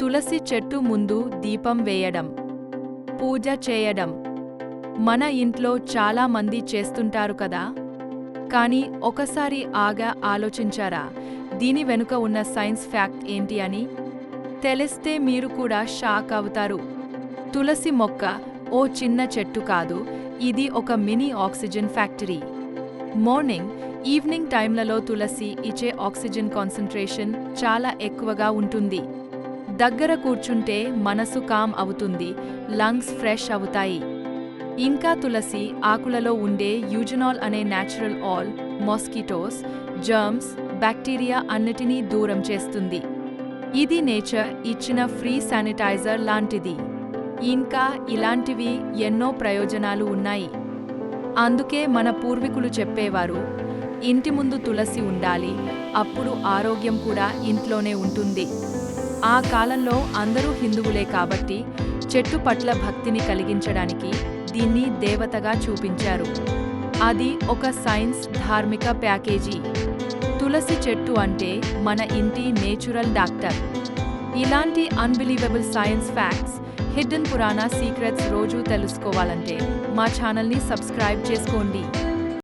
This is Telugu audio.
తులసి చెట్టు ముందు దీపం వేయడం, పూజ చేయడం మన ఇంట్లో చాలా మంది చేస్తుంటారు కదా. కానీ ఒకసారి ఆలోచించారా దీని వెనుక ఉన్న సైన్స్ ఫ్యాక్ట్ ఏంటి అని? తెలిస్తే మీరు కూడా షాక్ అవుతారు. తులసి మొక్క ఓ చిన్న చెట్టు కాదు, ఇది ఒక mini oxygen factory. Morning, evening టైంలలో తులసి ఇచ్చే ఆక్సిజన్ కాన్సంట్రేషన్ చాలా ఎక్కువగా ఉంటుంది. దగ్గర కూర్చుంటే మనసు కామ్ అవుతుంది, లంగ్స్ ఫ్రెష్ అవుతాయి. ఇంకా తులసి ఆకులలో ఉండే యూజనాల్ అనే natural all mosquitoes, germs, bacteria అన్నిటినీ దూరం చేస్తుంది. ఇది నేచర్ ఇచ్చిన ఫ్రీ శానిటైజర్ లాంటిది. ఇంకా ఇలాంటివి ఎన్నో ప్రయోజనాలు ఉన్నాయి. అందుకే మన పూర్వీకులు చెప్పేవారు, ఇంటి ముందు తులసి ఉండాలి, అప్పుడు ఆరోగ్యం కూడా ఇంట్లోనే ఉంటుంది. ఆ కాలంలో అందరూ హిందువులే కాబట్టి చెట్టు పట్ల భక్తిని కలిగించడానికి దీన్ని దేవతగా చూపించారు. అది ఒక సైన్స్ ధార్మిక ప్యాకేజీ. తులసి చెట్టు అంటే మన ఇంటి నేచురల్ డాక్టర్. ఇలాంటి అన్బిలీవబుల్ సైన్స్ ఫ్యాక్ట్స్, హిడ్డెన్ పురాణ సీక్రెట్స్ రోజూ తెలుసుకోవాలంటే మా ఛానల్ని సబ్స్క్రైబ్ చేసుకోండి.